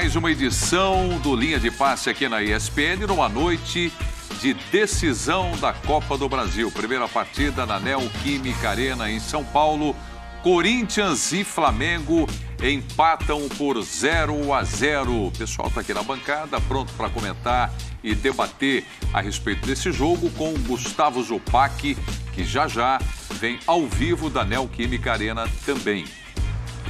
mais uma edição do Linha de Passe aqui na ESPN, numa noite de decisão da Copa do Brasil. Primeira partida na Neoquímica Arena em São Paulo. Corinthians e Flamengo empatam por 0-0. O pessoal está aqui na bancada, pronto para comentar e debater a respeito desse jogo com o Gustavo Zupac, que já vem ao vivo da Neoquímica Arena também.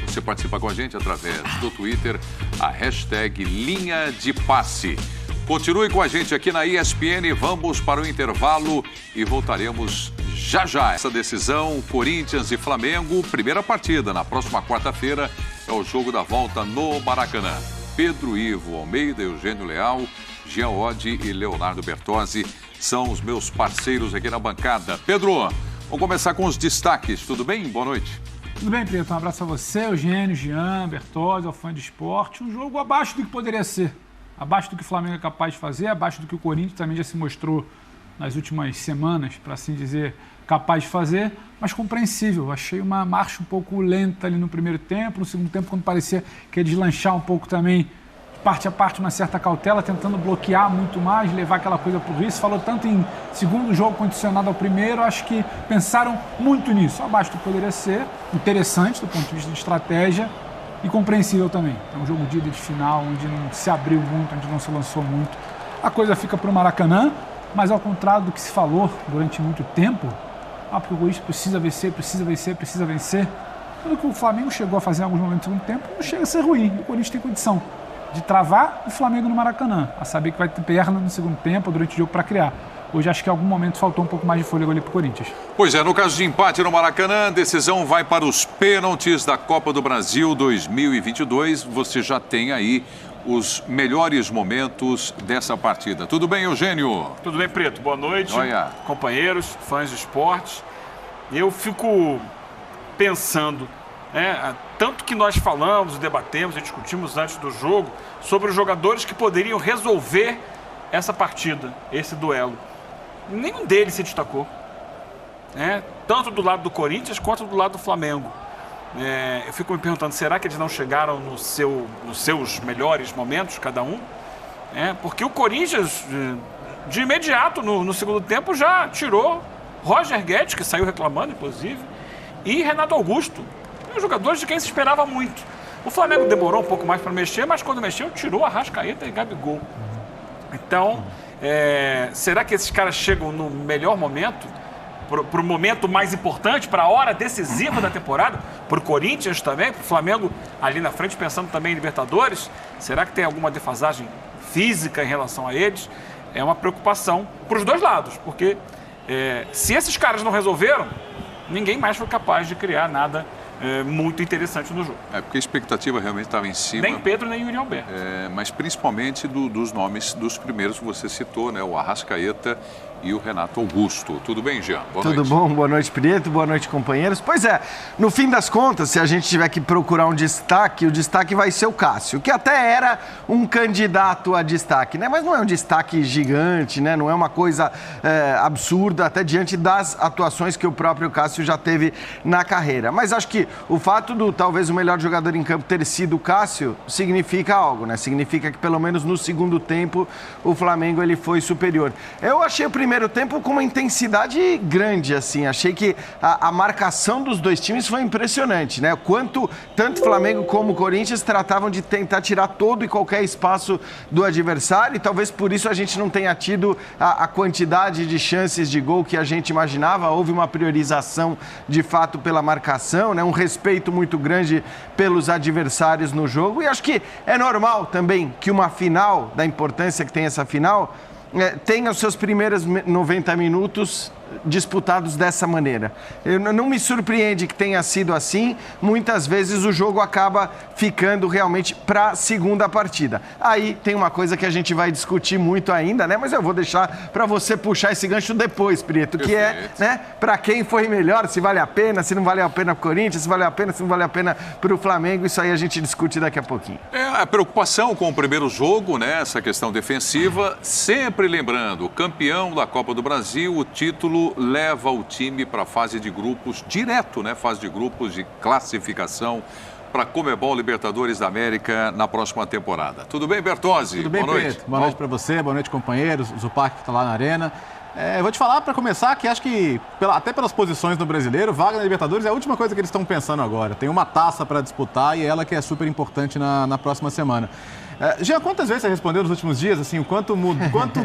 Você participa com a gente através do Twitter, a hashtag Linha de Passe. Continue com a gente aqui na ESPN, vamos para o intervalo e voltaremos já. Essa decisão, Corinthians e Flamengo, primeira partida na próxima quarta-feira, é o jogo da volta no Maracanã. Pedro Ivo Almeida, Eugênio Leal, Jean Oddi e Leonardo Bertozzi são os meus parceiros aqui na bancada. Pedro, vamos começar com os destaques, tudo bem? Boa noite. Tudo bem, Preto? Um abraço a você, Eugênio, Jean, Bertozzi, ao fã de esporte. Um jogo abaixo do que poderia ser. Abaixo do que o Flamengo é capaz de fazer, abaixo do que o Corinthians também já se mostrou nas últimas semanas, para assim dizer, capaz de fazer, mas compreensível. Achei uma marcha um pouco lenta ali no primeiro tempo, no segundo tempo, quando parecia que ia deslanchar um pouco também, parte a parte, uma certa cautela, tentando bloquear muito mais, levar aquela coisa por isso. Falou tanto em segundo jogo condicionado ao primeiro, acho que pensaram muito nisso. Abaixo do que poderia ser, interessante do ponto de vista de estratégia e compreensível também. É um jogo de ida de final, onde não se abriu muito, onde não se lançou muito. A coisa fica para o Maracanã, mas ao contrário do que se falou durante muito tempo, porque o Corinthians precisa vencer. Tudo que o Flamengo chegou a fazer em alguns momentos do segundo tempo não chega a ser ruim. O Corinthians tem condição de travar o Flamengo no Maracanã, a saber que vai ter perna no segundo tempo, durante o jogo, para criar. Hoje acho que em algum momento faltou um pouco mais de fôlego ali para o Corinthians. Pois é, no caso de empate no Maracanã, a decisão vai para os pênaltis da Copa do Brasil 2022. Você já tem aí os melhores momentos dessa partida. Tudo bem, Eugênio? Tudo bem, Preto. Boa noite, Olha. Companheiros, fãs de esportes. Eu fico pensando, tanto que nós falamos, debatemos e discutimos antes do jogo sobre os jogadores que poderiam resolver essa partida, esse duelo. Nenhum deles se destacou, tanto do lado do Corinthians quanto do lado do Flamengo. Eu fico me perguntando, será que eles não chegaram nos seus melhores momentos, cada um? Porque o Corinthians, de imediato, no segundo tempo, já tirou Roger Guedes, que saiu reclamando, inclusive, e Renato Augusto, jogadores de quem se esperava muito. O Flamengo demorou um pouco mais para mexer, mas quando mexeu, tirou Arrascaeta e Gabigol. Então, será que esses caras chegam no melhor momento? Para o momento mais importante, para a hora decisiva da temporada? Para o Corinthians também, para o Flamengo ali na frente, pensando também em Libertadores? Será que tem alguma defasagem física em relação a eles? É uma preocupação para os dois lados, porque se esses caras não resolveram, ninguém mais foi capaz de criar nada muito interessante no jogo. Porque a expectativa realmente estava em cima. Nem Pedro, nem Yuri Alberto. Mas principalmente dos nomes dos primeiros que você citou, o Arrascaeta e o Renato Augusto. Tudo bem, Jean? Boa noite. Tudo bom? Boa noite, Preto. Boa noite, companheiros. Pois é, no fim das contas, se a gente tiver que procurar um destaque, o destaque vai ser o Cássio, que até era um candidato a destaque, Mas não é um destaque gigante, Não é uma coisa absurda, até diante das atuações que o próprio Cássio já teve na carreira. Mas acho que o fato do talvez o melhor jogador em campo ter sido o Cássio significa algo, Significa que pelo menos no segundo tempo o Flamengo ele foi superior. Eu achei o primeiro tempo com uma intensidade grande, assim. Achei que a marcação dos dois times foi impressionante, Quanto tanto Flamengo como Corinthians tratavam de tentar tirar todo e qualquer espaço do adversário, e talvez por isso a gente não tenha tido a quantidade de chances de gol que a gente imaginava. Houve uma priorização de fato pela marcação, um respeito muito grande pelos adversários no jogo, e acho que é normal também que uma final, da importância que tem essa final, tenha os seus primeiros 90 minutos disputados dessa maneira. Não me surpreende que tenha sido assim. Muitas vezes o jogo acaba ficando realmente para a segunda partida. Aí tem uma coisa que a gente vai discutir muito ainda, Mas eu vou deixar para você puxar esse gancho depois, Prieto, que é, para quem foi melhor, se vale a pena, se não valeu a pena para o Corinthians, se vale a pena, se não vale a pena para o Flamengo. Isso aí a gente discute daqui a pouquinho. A preocupação com o primeiro jogo, essa questão defensiva, sempre lembrando, campeão da Copa do Brasil, o título leva o time para a fase de grupos direto, fase de grupos de classificação para a Conmebol Libertadores da América na próxima temporada. Tudo bem, Bertozzi? Tudo bem, boa noite. Preto? Boa noite para você, boa noite, companheiros. O Zupac que está lá na arena. Eu vou te falar para começar que acho que, até pelas posições no Brasileiro, vaga na Libertadores é a última coisa que eles estão pensando agora. Tem uma taça para disputar e ela que é super importante na próxima semana. Jean, quantas vezes você respondeu nos últimos dias, assim, o quanto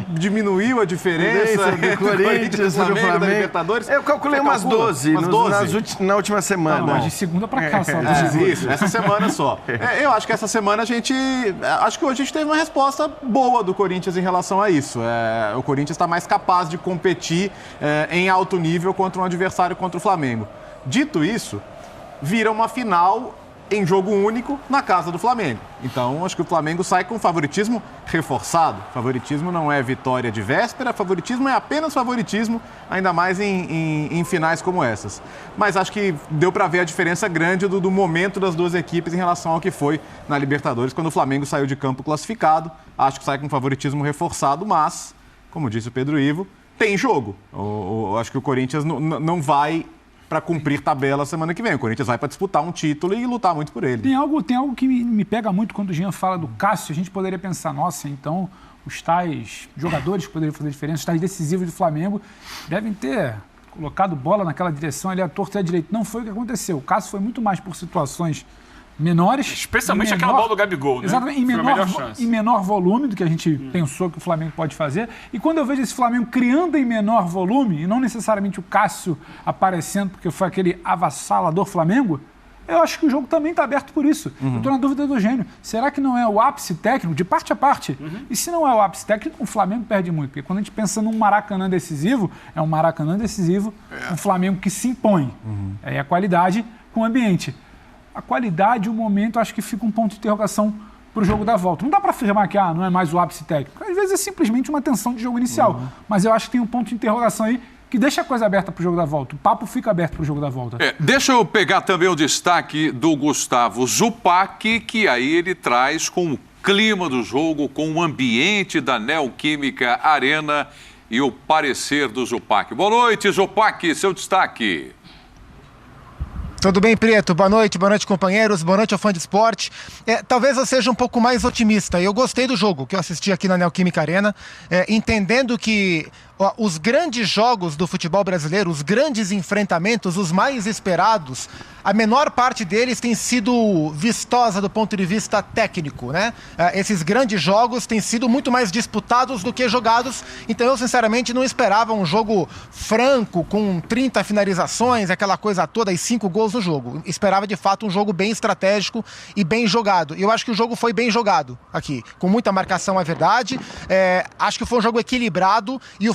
diminuiu a diferença do Corinthians e do Flamengo da Libertadores? Eu calculei umas 12, na última semana. Não, mas de segunda para cá só. Isso, essa semana só. Eu acho que essa semana acho que hoje a gente teve uma resposta boa do Corinthians em relação a isso. O Corinthians está mais capaz de competir em alto nível contra um adversário contra o Flamengo. Dito isso, vira uma final em jogo único na casa do Flamengo. Então, acho que o Flamengo sai com favoritismo reforçado. Favoritismo não é vitória de véspera, favoritismo é apenas favoritismo, ainda mais em finais como essas. Mas acho que deu para ver a diferença grande do momento das duas equipes em relação ao que foi na Libertadores, quando o Flamengo saiu de campo classificado. Acho que sai com favoritismo reforçado, mas, como disse o Pedro Ivo, tem jogo. Acho que o Corinthians não vai para cumprir tabela semana que vem. O Corinthians vai para disputar um título e lutar muito por ele. Tem algo que me pega muito quando o Jean fala do Cássio. A gente poderia pensar, nossa, então os tais jogadores que poderiam fazer diferença, os tais decisivos do Flamengo, devem ter colocado bola naquela direção ali, à torta e à direita. Não foi o que aconteceu. O Cássio foi muito mais por situações menores. Especialmente aquela bola do Gabigol, né? Exatamente, em menor volume do que a gente pensou que o Flamengo pode fazer. E quando eu vejo esse Flamengo criando em menor volume, e não necessariamente o Cássio aparecendo, porque foi aquele avassalador Flamengo, eu acho que o jogo também está aberto por isso. Eu estou na dúvida do Eugênio. Será que não é o ápice técnico, de parte a parte? E se não é o ápice técnico, o Flamengo perde muito. Porque quando a gente pensa num Maracanã decisivo, é um Maracanã decisivo, um Flamengo que se impõe. É a qualidade com o ambiente. A qualidade, o momento, acho que fica um ponto de interrogação para o jogo da volta. Não dá para afirmar que não é mais o ápice técnico. Às vezes é simplesmente uma tensão de jogo inicial. Mas eu acho que tem um ponto de interrogação aí que deixa a coisa aberta para o jogo da volta. O papo fica aberto para o jogo da volta. Deixa eu pegar também o destaque do Gustavo Zupac, que aí ele traz com o clima do jogo, com o ambiente da Neoquímica Arena e o parecer do Zupac. Boa noite, Zupac, seu destaque. Tudo bem, Preto? Boa noite, companheiros, boa noite ao fã de esporte. Talvez eu seja um pouco mais otimista. Eu gostei do jogo que eu assisti aqui na Neoquímica Arena, entendendo que os grandes jogos do futebol brasileiro, os grandes enfrentamentos, os mais esperados, a menor parte deles tem sido vistosa do ponto de vista técnico, né? Esses grandes jogos têm sido muito mais disputados do que jogados, então eu sinceramente não esperava um jogo franco, com 30 finalizações, aquela coisa toda e 5 gols no jogo. Esperava de fato um jogo bem estratégico e bem jogado. Eu acho que o jogo foi bem jogado aqui, com muita marcação, é verdade. Acho que foi um jogo equilibrado e o